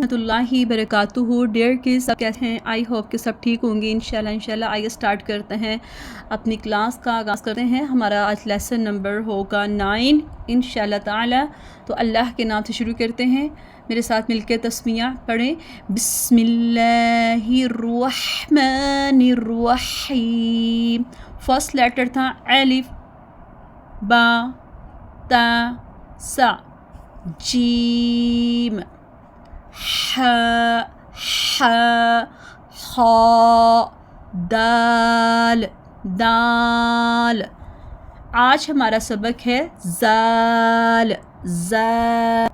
रहमतुल्लाहि बरकातुहू। Dear kids, सब कैसे हैं? आई होप कि सब ठीक होंगे इंशाल्लाह। आइए स्टार्ट करते हैं अपनी क्लास का आगाज़ करते हैं। हमारा आज लेसन नंबर होगा 9 इंशाल्लाह ताला। तो अल्लाह के नाम से शुरू करते हैं। मेरे साथ मिलकर तस्मीयाँ पढ़ें। बिस्मिल्लाहिर्रहमानिर्रहीम। फर्स्ट लेटर था अलिफ, बा, ता, सा, जीम, ह, ह, ख, दाल, दाल। आज हमारा सबक है जाल, जाल।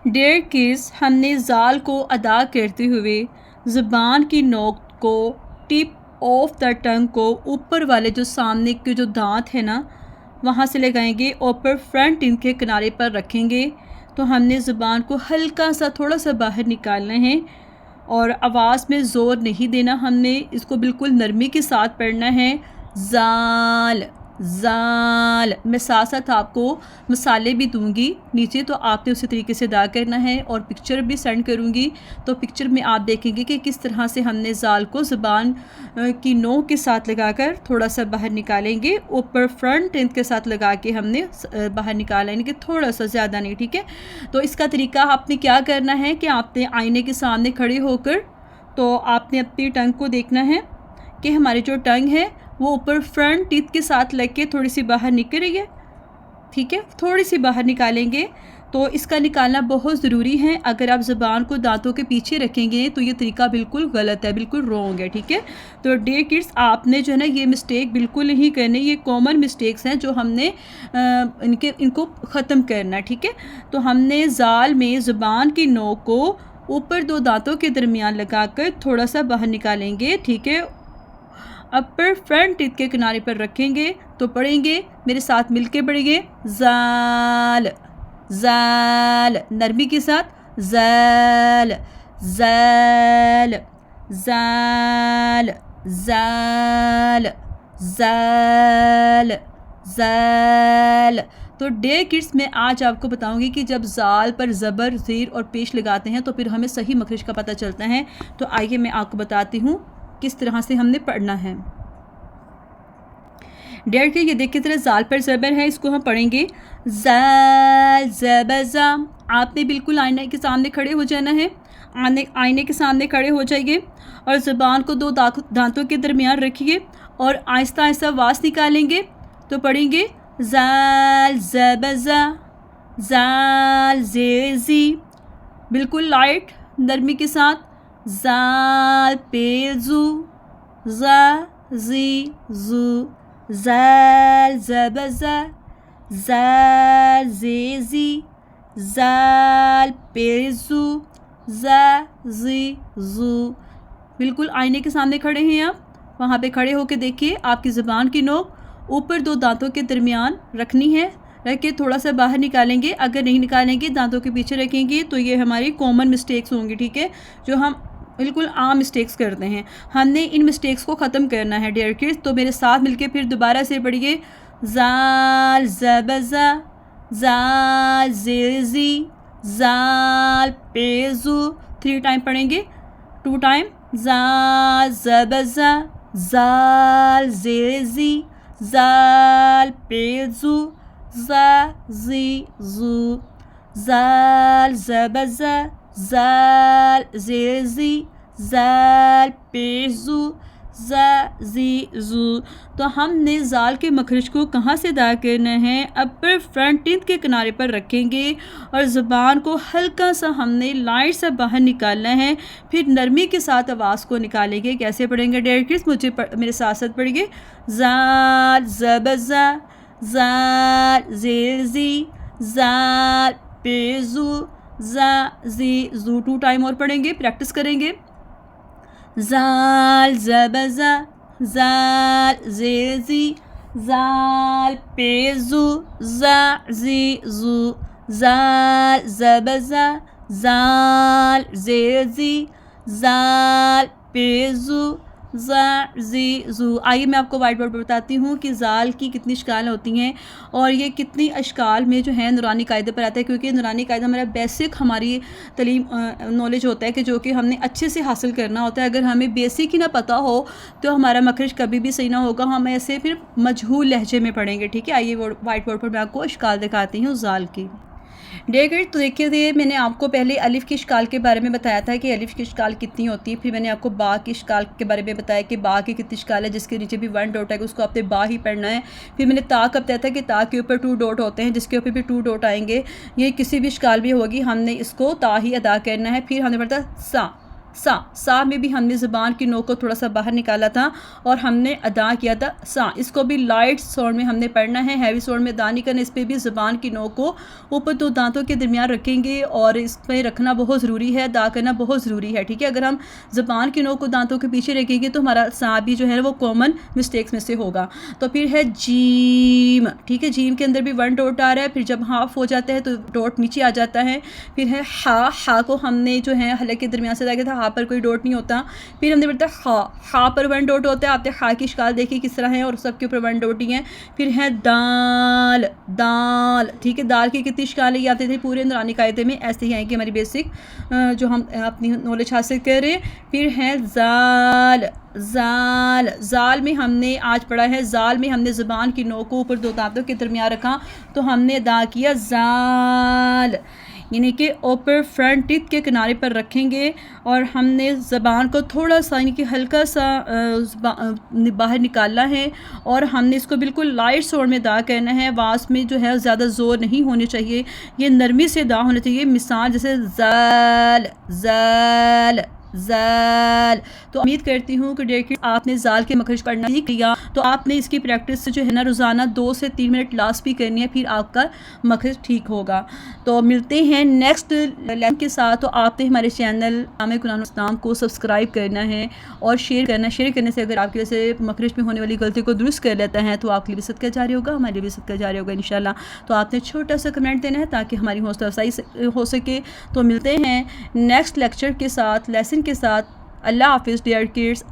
डियर किड्स, हमने जाल को अदा करते हुए ज़ुबान की नोक को, टिप ऑफ द टंग को ऊपर वाले जो सामने के जो दांत है ना वहाँ से लगाएंगे, ऊपर फ्रंट इनके किनारे पर रखेंगे। तो हमने ज़ुबान को हल्का सा थोड़ा सा बाहर निकालना है और आवाज़ में ज़ोर नहीं देना। हमने इसको बिल्कुल नरमी के साथ पढ़ना है। जाल, जाल। मैं साथ साथ आपको मसाले भी दूंगी नीचे, तो आपने उसी तरीके से अदा करना है और पिक्चर भी सेंड करूंगी। तो पिक्चर में आप देखेंगे कि किस तरह से हमने जाल को ज़ुबान की नोक के साथ लगाकर थोड़ा सा बाहर निकालेंगे, ऊपर फ्रंट इनके साथ लगा के हमने बाहर निकालेंगे, थोड़ा सा ज़्यादा नहीं, ठीक है। तो इसका तरीका आपने क्या करना है कि आपने आईने के सामने खड़े होकर तो आपने अपनी टंग को देखना है कि हमारी जो टंग है वो ऊपर फ्रंट टीथ के साथ लग के थोड़ी सी बाहर निकल रही है, ठीक है। थोड़ी सी बाहर निकालेंगे तो इसका निकालना बहुत ज़रूरी है। अगर आप ज़ुबान को दांतों के पीछे रखेंगे तो ये तरीका बिल्कुल गलत है, बिल्कुल रॉन्ग है, ठीक है। तो डियर किड्स, आपने जो है ना ये मिस्टेक बिल्कुल नहीं करनी। ये कॉमन मिस्टेक्स हैं जो हमने इनको ख़त्म करना है, ठीक है। तो हमने जाल में ज़ुबान की नोक को ऊपर दो दांतों के दरमियान लगाकर थोड़ा सा बाहर निकालेंगे, ठीक है। अपर फ्रंट टीथ के किनारे पर रखेंगे तो पढ़ेंगे, मेरे साथ मिलके पढ़ेंगे। जाल, जाल, नरमी के साथ। जाल, जाल, जाल, जाल, जाल, जाल। तो डियर किड्स, मैं आज आपको बताऊंगी कि जब जाल पर ज़बर, ज़ेर और पेश लगाते हैं तो फिर हमें सही मखरज का पता चलता है। तो आइए मैं आपको बताती हूँ किस तरह से हमने पढ़ना है। डियर के ये देखिए तरह जाल पर ज़बर है, इसको हम पढ़ेंगे जाल, ज़बज़ा। आपने बिल्कुल आईने के सामने खड़े हो जाना है। आईने के सामने खड़े हो जाइए और ज़ुबान को दो दांतों के दरमियान रखिए और आहिस्ता आहिस्ता आवाज़ निकालेंगे तो पढ़ेंगे जाल, ज़बज़ा, जाल, ज़ेज़ी। बिल्कुल लाइट नरमी के साथ। जाल, पेज़ू, ज़ा, ज़ी, ज़ू, जाल, ज़बज़ा, जाल, ज़ेज़ी, जाल, पेज़ू, ज़ा, ज़ी, ज़ू। बिल्कुल आईने के सामने खड़े हैं आप, वहाँ पे खड़े होकर देखिए। आपकी ज़ुबान की नोक ऊपर दो दांतों के दरमियान रखनी है, रख के थोड़ा सा बाहर निकालेंगे। अगर नहीं निकालेंगे, दांतों के पीछे रखेंगे, तो ये हमारी कॉमन मिस्टेक्स होंगी, ठीक है, जो हम बिल्कुल आम मिस्टेक्स करते हैं। हमने इन मिस्टेक्स को ख़त्म करना है डियर किड्स। तो मेरे साथ मिलके फिर दोबारा से पढ़िए। जाल, ज़बज़ा, जाल, ज़ेज़ी, जाल, पेज़ू। 3 टाइम पढ़ेंगे, 2 टाइम। जाल, ज़बज़ा, जाल, ज़ेज़ी, जाल, पेज़ू, ज़ा, ज़ी, ज़ू, जाल, ज़बज़ा, जाल, ज़ेज़ी, जाल, पेज़ू, ज़ा, ज़ी, ज़ू। तो हमने जाल के मखरज को कहाँ से अदा करना है? अपर फ्रंट टीथ के किनारे पर रखेंगे और ज़ुबान को हल्का सा हमने लाइट सा बाहर निकालना है। फिर नरमी के साथ आवाज़ को निकालेंगे। कैसे पढ़ेंगे डियर किड्स? मेरे साथ साथ पढ़िए। जाल, ज़बज़ा, जाल, ज़ेज़ी, जाल, पेज़ू, ज़ा, ज़ी, ज़ू। 2 टाइम और पढ़ेंगे, प्रैक्टिस करेंगे। जाल, ज़बज़ा, जाल, ज़ेज़ी, जाल, पेज़ू, ज़ा, ज़ी, ज़ू, जाल, ज़बज़ा, जाल, ज़ेज़ी, जाल, पेज़ू, ज़ा ज़ी ज़ू। आइए मैं आपको वाइट बोर्ड पर बताती हूँ कि ज़ाल की कितनी अशकाल होती हैं और ये कितनी अशकाल में जो है नूरानी कायदे पर आता है, क्योंकि नूरानी कायदा हमारा बेसिक हमारी तलीम नॉलेज होता है कि जो कि हमने अच्छे से हासिल करना होता है। अगर हमें बेसिक ही ना पता हो तो हमारा मखरज कभी भी सही ना होगा, हम ऐसे फिर मजहूल लहजे में पढ़ेंगे। ठीक है, आइए वाइट बोर्ड पर मैं आपको अशकाल दिखाती हूँ ज़ाल की। डेगर तो देखिए थे, मैंने आपको पहले अलिफ की इश्काल के बारे में बताया था कि अलिफ की इश्काल कितनी होती है। फिर मैंने आपको बा की इश्काल के बारे में बताया कि बा की कितनी इश्काल है, जिसके नीचे भी 1 डॉट है, उसको आपने बा ही पढ़ना है। फिर मैंने ता का बताया था कि ता के ऊपर 2 डॉट होते हैं, जिसके ऊपर भी 2 डॉट आएंगे। ये किसी भी इश्काल भी होगी, हमने इसको ता ही अदा करना है। फिर हमने पढ़ा सा में भी हमने ज़ुबान की नोक को थोड़ा सा बाहर निकाला था और हमने अदा किया था सा। इसको भी लाइट साउंड में हमने पढ़ना है, हैवी साउंड में अदा नहीं करना। इस पर भी ज़ुबान की नोक को ऊपर 2 दांतों के दरमियान रखेंगे और इस पर रखना बहुत ज़रूरी है, अदा करना बहुत ज़रूरी है। ठीक है, अगर हम ज़ुबान की नोक को दांतों के पीछे रखेंगे तो हमारा सा भी जो है वो कॉमन मिस्टेक्स में से होगा। तो फिर है जीम। ठीक है, जीम के अंदर भी 1 डॉट आ रहा है, फिर जब हाफ हो जाता है तो डॉट नीचे आ जाता है। फिर है हा को हमने जो है हलक के दरमियान से था, हा पर कोई डॉट नहीं होता। फिर हमने बताया हा पर 1 डॉट होता है। आपने हा की इश्काल देखी किस तरह है और सबके ऊपर 1 डॉट ही है। फिर है दाल। ठीक है, दाल की कितनी इश्काल है आते थे पूरे नूरानी कायदे में, ऐसे ही आएंगे हमारी बेसिक जो हम अपनी नॉलेज हासिल कर रहे हैं। फिर है जाल में हमने आज पढ़ा है, जाल में हमने ज़ुबान की नोक को ऊपर 2 दांतों के दरमियान रखा तो हमने अदा किया जाल, यानी कि ऊपर फ्रंट टीथ के किनारे पर रखेंगे और हमने ज़बान को थोड़ा सा यानी कि हल्का सा बाहर निकालना है और हमने इसको बिल्कुल लाइट साउंड में अदा करना है। आवाज़ में जो है ज़्यादा ज़ोर नहीं होनी चाहिए, ये नरमी से अदा होना चाहिए। मिसाल जैसे ज़ाल। तो उम्मीद करती हूँ कि देखिए आपने ज़ाल के मखरज पढ़ना सीख लिया, तो आपने इसकी प्रैक्टिस से जो है ना रोज़ाना 2 से 3 मिनट क्लास भी करनी है, फिर आपका मखरज ठीक होगा। तो मिलते हैं नेक्स्ट लेसन के साथ। तो आपने हमारे चैनल नाम कुरान इस्लाम को सब्सक्राइब करना है और शेयर करना। शेयर करने से अगर आपकी वजह से मखरज में होने वाली गलती को दुरुस्त कर लेता है तो आपके लिए भी सदका जारी होगा, हमारे लिए भी सदका जारी होगा इंशाल्लाह। तो आपने छोटा सा कमेंट देना है ताकि हमारी हौसला अफजाई हो सके। तो मिलते हैं नेक्स्ट लेक्चर के साथ, लेसन के साथ। अल्लाह हाफिज़ डियर किड्स।